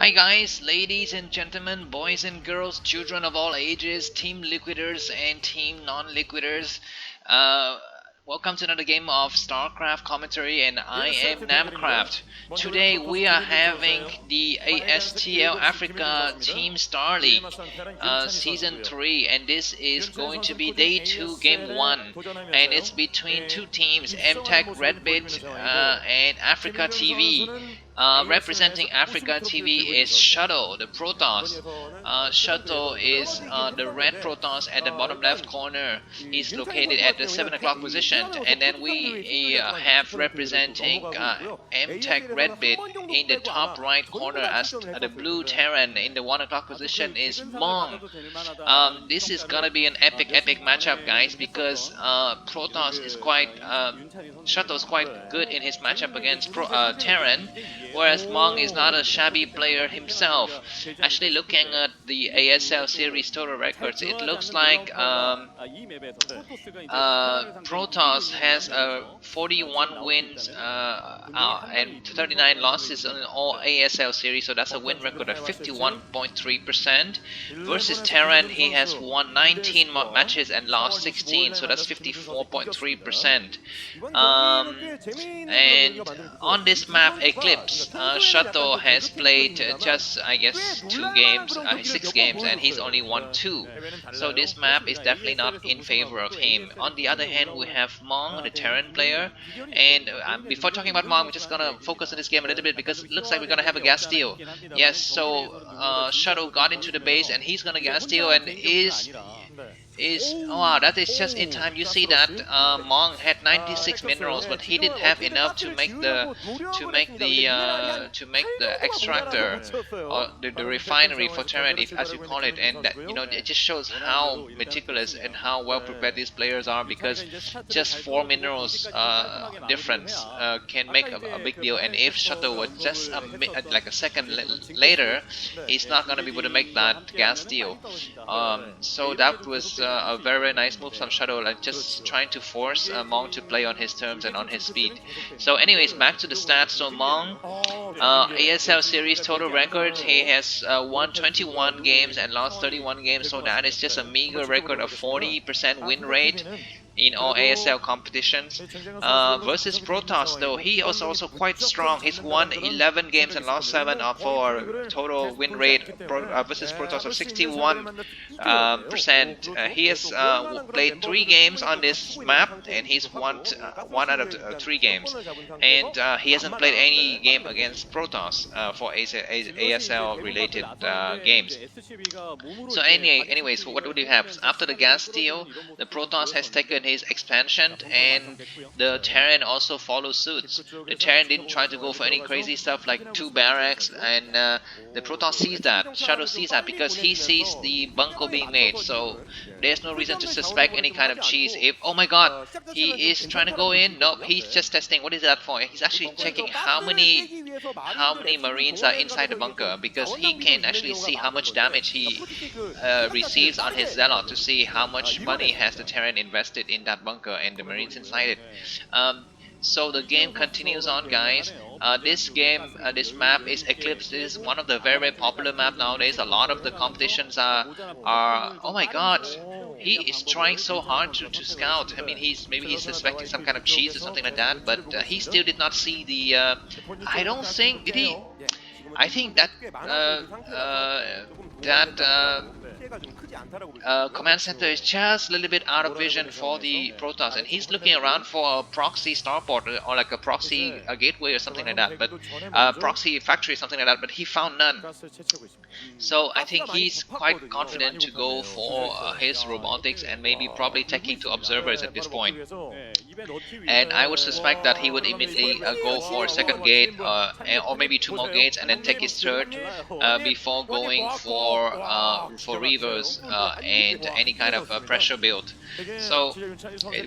Hi guys, ladies and gentlemen, boys and girls, children of all ages, team liquiders and team non-liquiders. Uh, Welcome to another game of Starcraft commentary, and I am Namcraft. Today we are having the ASTL Africa Team Star League Season 3, and this is going to be Day 2 Game 1, and it's between two teams, Emtek Redbit and Africa TV. Representing Africa TV is Shuttle, the Protoss. Shuttle is the red Protoss at the bottom left corner. He's located at the 7 o'clock position. And then we have representing Emtek Redbit in the top right corner as the blue Terran. In the 1 o'clock position is Mong. This is gonna be an epic matchup, guys, because Protoss is quite Shuttle is quite good in his matchup against Terran, whereas Mong is not a shabby player himself. Actually, looking at the ASL series total records, it looks like Protoss has 41 wins and 39 losses in all ASL series, so that's a win record of 51.3%. Versus Terran, he has won 19 matches and lost 16, so that's 54.3%. And on this map, Eclipse, Shuttle has played just, I guess, 6 games, and he's only won 2. So this map is definitely not in favor of him. On the other hand, we have Mong, the Terran player, and before talking about Mong, we're just gonna focus on this game a little bit because it looks like we're gonna have a gas steal. Yes, so Shuttle got into the base and he's gonna gas steal and oh wow, that is just in time. You see that Mong had 96 minerals, but he didn't have enough to make the extractor or the refinery for Terran, as you call it, and that, you know, it just shows how meticulous and how well prepared these players are, because just 4 minerals difference can make a big deal. And if Shuttle was just like a second later, he's not gonna be able to make that gas deal. So that was a very nice move from Shuttle, like just trying to force Mong to play on his terms and on his speed. So anyways, back to the stats. So Mong, ASL series total record, he has won 21 games and lost 31 games, so that is just a meager record of 40% win rate in all ASL competitions. Versus Protoss, though, he was also quite strong. He's won 11 games and lost 7 for a total win rate versus Protoss of 61%. He has played 3 games on this map, and he's won 1 out of 3 games. And he hasn't played any game against Protoss for ASL related games. So anyways, what do we have? After the gas steal, the Protoss has taken his expansion, and the Terran also follows suit. The Terran didn't try to go for any crazy stuff like 2 barracks, and the Protoss sees that, Shadow sees that, because he sees the bunker being made, so there's no reason to suspect any kind of cheese. If, oh my god, he is trying to go in. Nope, he's just testing. What is that for? He's actually checking how many Marines are inside the bunker, because he can actually see how much damage he receives on his Zealot to see how much money has the Terran invested in that bunker and the Marines inside it. So the game continues on, guys. This map is Eclipse. This is one of the very popular map nowadays. A lot of the competitions are oh my god, he is trying so hard to scout. I mean, maybe he's suspecting some kind of cheese or something like that, but he still did not see the I don't think, did he? I think that command center is just a little bit out of vision for the Protoss, and he's looking around for a proxy starport or like a proxy gateway or something like that, but proxy factory or something like that, but he found none. So I think he's quite confident to go for his robotics and maybe probably taking to observers at this point. And I would suspect that he would immediately go for a second gate or maybe 2 more gates and then take his third before going for for reverse and any kind of pressure build. So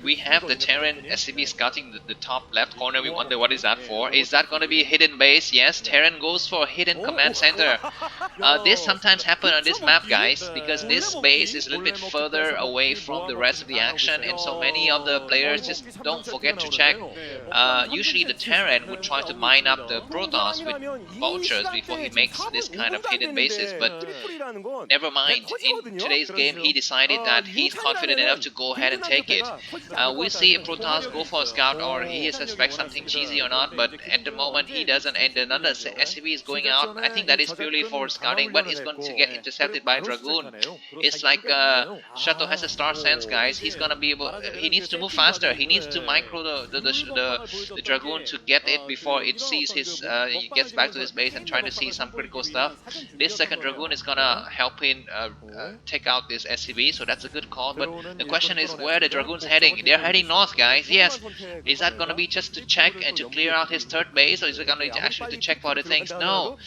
we have the Terran SCB scouting the top left corner. We wonder what is that for. Is that going to be a hidden base? Yes, Terran goes for a hidden command center. This sometimes happens on this map, guys, because this base is a little bit further away from the rest of the action, and so many of the players just don't forget to check. Usually the Terran would try to mine up the Protoss with vultures before he makes this kind of hidden bases, but never mind. In today's game, he decided that he's confident enough to go ahead and take it. We'll see if Protoss go for a scout or he suspects something cheesy or not, but at the moment he doesn't, and another SCV is going out. I think that is purely for scouting, but it's going to get intercepted by Dragoon. It's like Shuttle has a star sense, guys. He's gonna be able. He needs to move faster. He needs to micro the Dragoon to get it before it sees his. He gets back to his base and try to see some critical stuff. This second Dragoon is gonna help him take out this SCV, so that's a good call. But the question is where the Dragoon's heading. They're heading north, guys. Yes. Is that gonna be just to check and to clear out his third base, or is it gonna be actually to check for other things? No.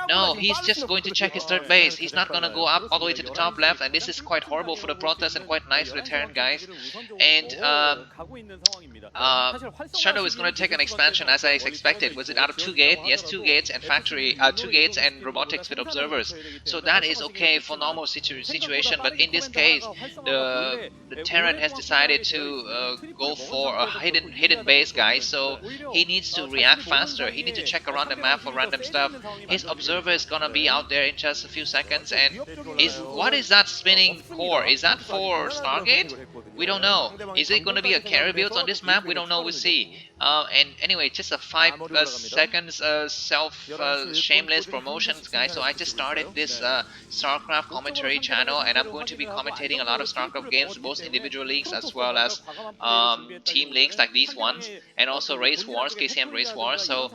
No, he's just going to check his third base. He's not gonna go up all the way to the top left, and this is quite horrible for the Protoss and quite nice for the Terran, guys. And Shadow is going to take an expansion as I expected. Was it out of 2 gates? Yes, 2 gates and factory, 2 gates and robotics with observers. So that is okay for normal situation. But in this case, the Terran has decided to go for a hidden base, guys. So he needs to react faster. He needs to check around the map for random stuff. His observer is gonna be out there in just a few seconds. And what is that spinning core? Is that for Stargate? We don't know. Is it gonna be a carry build on this map? We don't know. We'll see. And anyway, just a 5 seconds shameless promotions, guys. So I just started this Starcraft commentary channel, and I'm going to be commentating a lot of Starcraft games, both individual leagues as well as team leagues like these ones, and also race wars, KCM race wars. So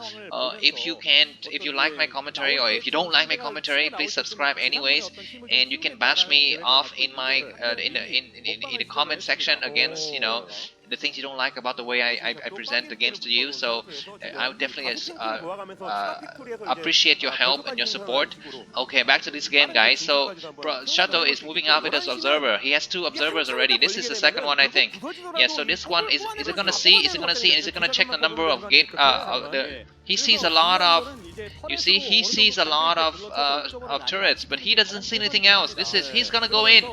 if you like my commentary, or if you don't like my commentary, please subscribe anyways, and you can bash me off in my in the comment section against, you know, the things you don't like about the way I present the games to you. So I would definitely appreciate your help and your support. Okay, back to this game, guys. So Shuttle is moving out with his observer. He has 2 observers already. This is the second one, I think. Yeah, so this one is it gonna see? Is it gonna see? And is it gonna check the number of gate? He sees a lot of. You see, he sees a lot of turrets, but he doesn't see anything else. He's gonna go in.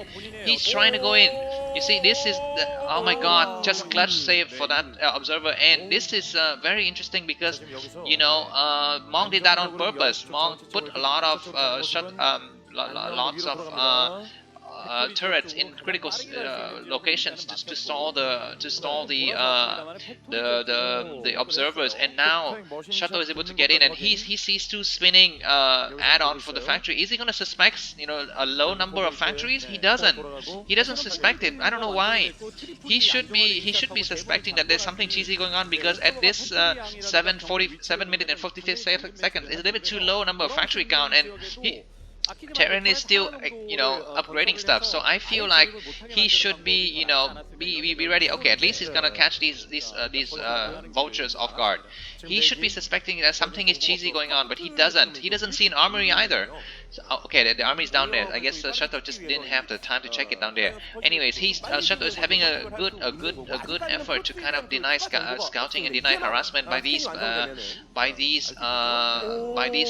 He's trying to go in. You see, this is oh my God, just clutch save for that observer. And this is very interesting because, you know, Mong did that on purpose. Mong put a lot of lots of turrets in critical locations to stall the observers, and now Shuttle is able to get in, and he sees 2 spinning add-on for the factory. Is he gonna suspect, you know, a low number of factories? He doesn't suspect it. I don't know why. He should be suspecting that there's something cheesy going on, because at this 7 minute and 55 seconds is a little bit too low number of factory count, and Terran is still, you know, upgrading stuff. So I feel like he should be, you know, be ready. Okay, at least he's gonna catch these vultures off guard. He should be suspecting that something is cheesy going on, but he doesn't. He doesn't see an armory either. So, okay, the army's down there. I guess Shuttle just didn't have the time to check it down there. Anyways, Shuttle is having a good effort to kind of deny scouting and deny harassment by these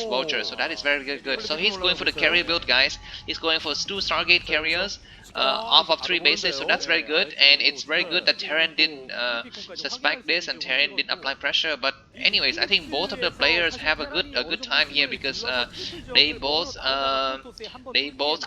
vultures. So that is very good. So he's going for the carrier build, guys. He's going for 2 Stargate carriers off of 3 bases. So that's very good, and it's very good that Terran didn't suspect this and Terran didn't apply pressure. But anyways, I think both of the players have a good time here, because they both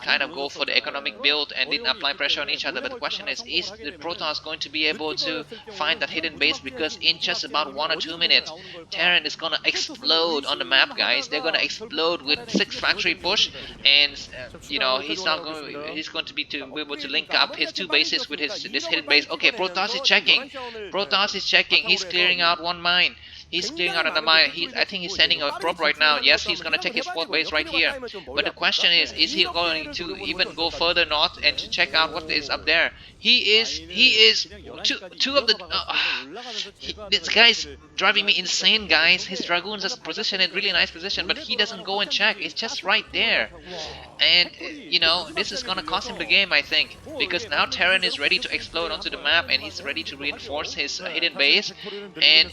kind of go for the economic build and didn't apply pressure on each other. But the question is the Protoss going to be able to find that hidden base? Because in just about 1 or 2 minutes, Terran is gonna explode on the map, guys. They're gonna explode with 6 factory push, and you know, he's going to be able to link up his 2 bases with this hidden base. Okay, Protoss is checking. He's clearing out 1 mine. He's clearing out an mine. I think he's sending a probe right now. Yes, he's gonna take his fourth base right here. But the question is he going to even go further north and to check out what is up there? He is two of the this guy's driving me insane, guys. His dragoons is positioned in really nice position, but he doesn't go and check. It's just right there. And you know, this is gonna cost him the game, I think, because now Terran is ready to explode onto the map and he's ready to reinforce his hidden base. And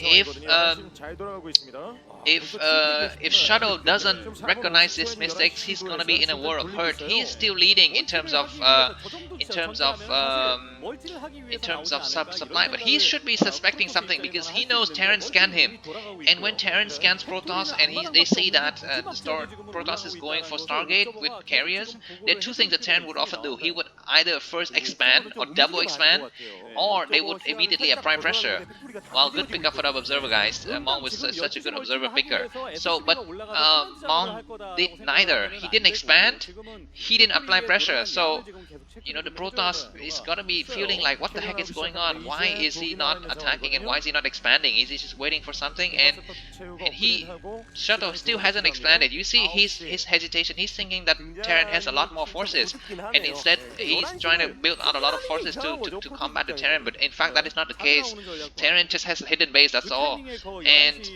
if Shuttle doesn't recognize his mistakes, he's gonna be in a world of hurt. He is still leading in terms of supply, but he should be suspecting something because he knows Terran scanned him. And when Terran scans Protoss and they see that Protoss is going for Stargate with carriers, there are two things that Terran would often do. He would either first expand or double expand, or they would immediately apply pressure. Well, good pickup for the observer, guys. Mong was such a good observer picker. So, but Mong did neither. He didn't expand, he didn't apply pressure. So, you know, the Protoss is gonna be feeling like, what the heck is going on? Why is he not attacking and why is he not expanding? Is he just waiting for something? And Shuttle still hasn't expanded. You see his hesitation. He's thinking that Terran has a lot more forces, and instead he's trying to build out a lot of forces to combat the Terran. But in fact, that is not the case. Terran just has a hidden base. That's all. And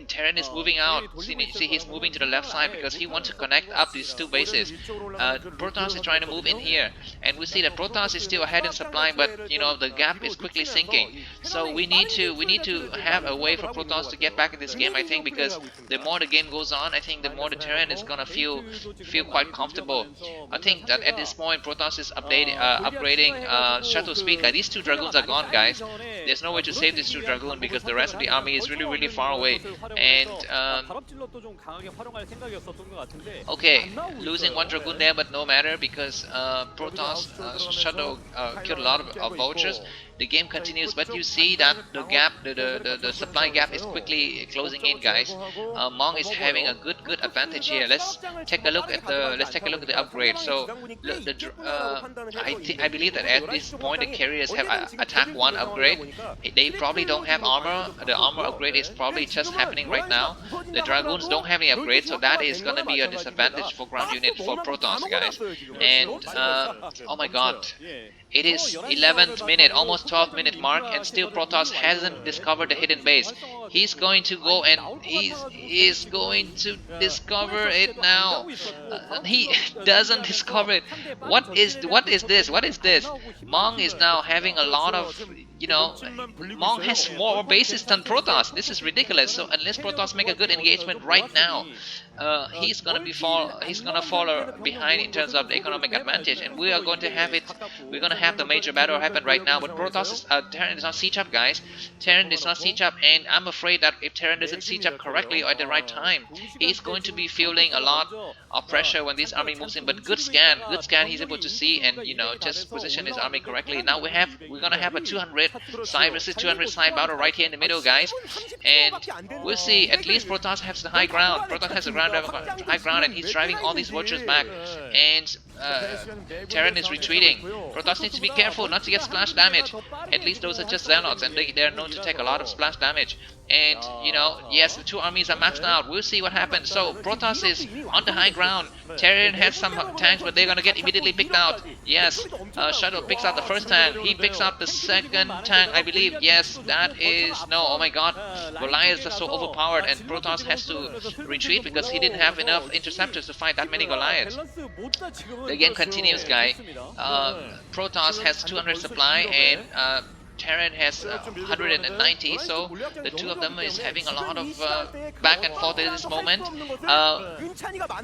Terran is moving out. See, he's moving to the left side because he wants to connect up these two bases. Protoss is trying to move in here, and we see that Protoss is still ahead in supply, but you know the gap is quickly sinking. So we need to have a way for Protoss to get back in this game, I think, because the more the game goes on, I think the more the Terran is gonna feel quite comfortable. I think that at this point Protoss is upgrading shuttle speed. Guys, these two dragoons are gone, guys. There's no way to save these two dragoons because the rest of the army is really far away. And okay, losing one dragoon there, but no matter because Protoss shuttle killed a lot of vultures. The game continues, but you see that the gap, the supply gap is quickly closing in, guys. Mong is having a good advantage here. Let's take a look at the upgrade. So I believe that at this point the carriers have attack 1 upgrade. They probably don't have armor. The armor upgrade is probably just happening right now. The dragoons don't have any upgrade, so that is gonna be a disadvantage for ground unit for Protoss, guys. And oh my god, it is 11th minute, almost 12th minute mark, and still Protoss hasn't discovered the hidden base. He's going to go and he's going to discover it now. He doesn't discover it. What is this? What is this? Mong is now having a lot of, you know, Mong has more bases than Protoss. This is ridiculous. So unless Protoss make a good engagement right now, he's gonna fall behind in terms of the economic advantage, and we are going to have it. We're gonna have the major battle happen right now. But Protoss is Terran is not siege up, guys. Terran is not siege up, and I'm afraid that if Terran doesn't siege up correctly or at the right time, he's going to be feeling a lot of pressure when this army moves in. But good scan, he's able to see and, you know, just position his army correctly. Now we're gonna have a 200 side versus 200 side battle right here in the middle, guys, and we'll see. At least Protoss has the high ground. Protoss has the high ground, and he's driving all these vultures back. And Terran is retreating. Protoss needs to be careful not to get splash damage. At least those are just Xenots, and they're known to take a lot of splash damage. And, you know, yes, the two armies are maxed out. We'll see what happens. So Protoss is on the high ground. Terran has some tanks, but they're gonna get immediately picked out. Yes, Shuttle picks out the first tank. He picks out the second tank, I believe. Yes, that is no. Oh my God, Goliaths are so overpowered, and Protoss has to retreat because he didn't have enough interceptors to fight that many Goliaths. The game continues, guys. Protoss has 200 supply, and Terran has 190, so the two of them is having a lot of back and forth at this moment.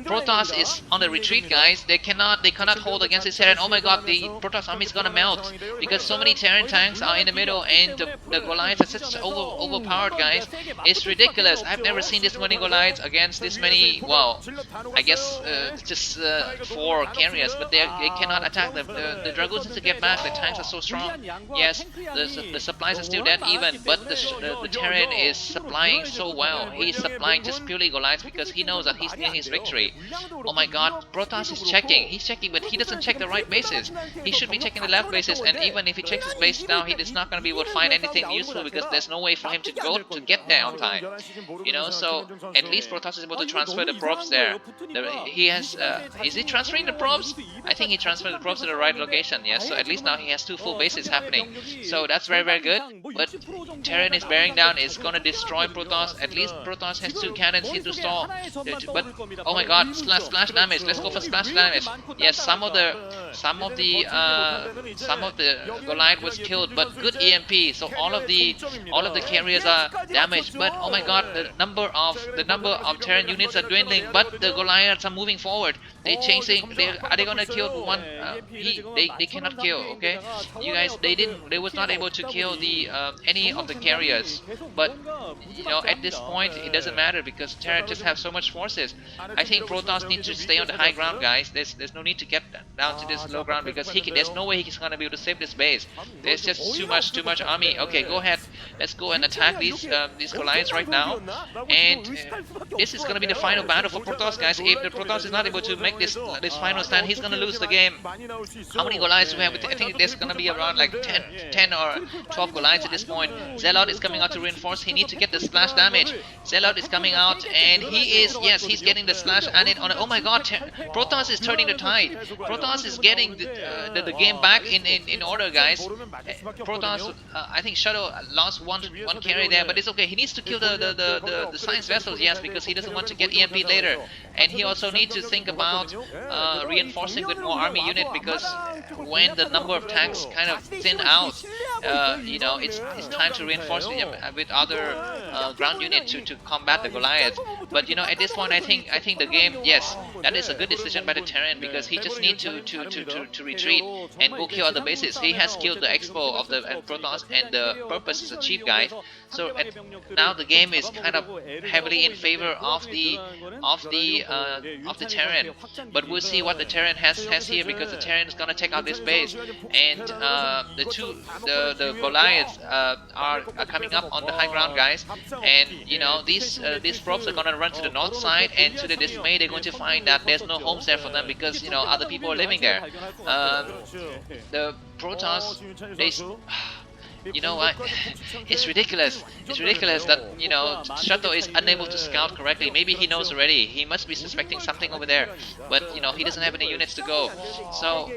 Protoss is on the retreat, guys. They cannot hold against this Terran. Oh my god, the Protoss army is gonna melt because so many Terran tanks are in the middle, and the Goliaths are such overpowered, guys. It's ridiculous. I've never seen this many Goliaths against this many. Well, I guess just 4 carriers, but they cannot attack them. The Dragoons need to get back. The tanks are so strong. Yes, the the supplies are still dead even, but the Terran is supplying so well. He's supplying just purely Goliaths because he knows that he's near his victory. Oh my god, Protoss is checking. He's checking, but he doesn't check the right bases. He should be checking the left bases, and even if he checks his base now, he is not going to be able to find anything useful because there's no way for him to go to get there on time. You know, so at least Protoss is able to transfer the probes there. He has, is he transferring the probes? I think he transferred the probes to the right location, yes, so at least now he has 2 full bases happening. So that's very, very good, but Terran is bearing down, it's gonna destroy Protoss. At least Protoss has 2 cannons here to stall. But, oh my god, splash damage, let's go for splash damage. Yes, some of the Goliath was killed, but good EMP, so all of the carriers are damaged. But oh my god, the number of Terran units are dwindling, but the Goliaths are moving forward. They're chasing. Are they gonna kill one? They cannot kill. Okay, you guys, they was not able to kill the any of the carriers. But you know, at this point, it doesn't matter because Terran just have so much forces. I think Protoss needs to stay on the high ground, guys. There's no need to get down to this low ground because there's no way he's gonna be able to save this base. There's just too much army. Okay, go ahead. Let's go and attack these Goliaths right now. And this is gonna be the final battle for Protoss, guys. If the Protoss is not able to make this final stand, he's gonna lose the game. How many Goliaths do we have? I think there's gonna be around like 10 or 12 Goliaths at this point. Zealot is coming out to reinforce. He needs to get the splash damage. Zealot is coming out, and he is, yes, he's getting the splash and it on it. Oh my god, Protoss is turning the tide. Protoss is getting the game back in order, guys. Protoss, I think Shuttle lost one carry there, but it's okay. He needs to kill the science vessels, yes, because he doesn't want to get EMP later. And he also needs to think about reinforcing with more army unit, because when the number of tanks kind of thin out, you know, it's time to reinforce with other ground unit to combat the Goliath. But you know, at this point, I think the game, yes, that is a good decision by the Terran, because he just needs to retreat and go kill other bases. He has killed the Expo of the Protoss, and the purpose is achieved, guys. So now the game is kind of heavily in favor of the Terran. But we'll see what the Terran has here, because the Terran is gonna take out this base, and the Goliaths are coming up on the high ground, guys. And you know, these probes are gonna run to the north side, and to the dismay, they're going to find that there's no homes there for them, because you know, other people are living there. The Protoss, you know what? It's ridiculous. It's ridiculous that, you know, Shuttle is unable to scout correctly. Maybe he knows already. He must be suspecting something over there. But, you know, he doesn't have any units to go. So,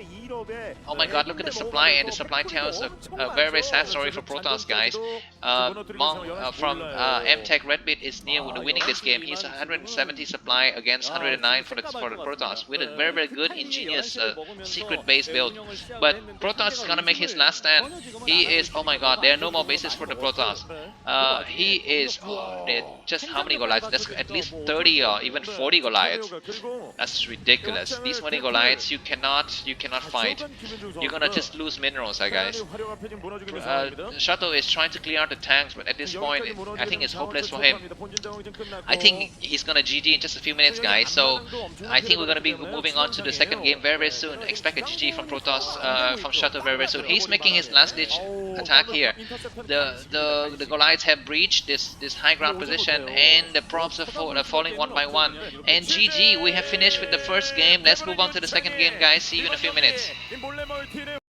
oh my god, look at the supply, and the supply tells a very, very sad story for Protoss, guys. Mong from Emtek Redbit is near winning this game. He's 170 supply against 109 for the Protoss, with a very, very good, ingenious secret base build. But Protoss is gonna make his last stand. He is, oh my god, there are no more bases for the Protoss. He is, just how many Goliaths? That's at least 30 or even 40 Goliaths. That's ridiculous. These many Goliaths, you cannot fight. You're gonna just lose minerals, guys. Shuttle is trying to clear out the tanks, but at this point, I think it's hopeless for him. I think he's gonna GG in just a few minutes, guys. So I think we're gonna be moving on to the second game very, very soon. Expect a GG from Protoss, from Shuttle very, very soon. He's making his last ditch attack here. The Goliaths have breached this high ground position, and the probes are falling one by one. And GG, we have finished with the first game. Let's move on to the second game, guys. See you in a few minutes.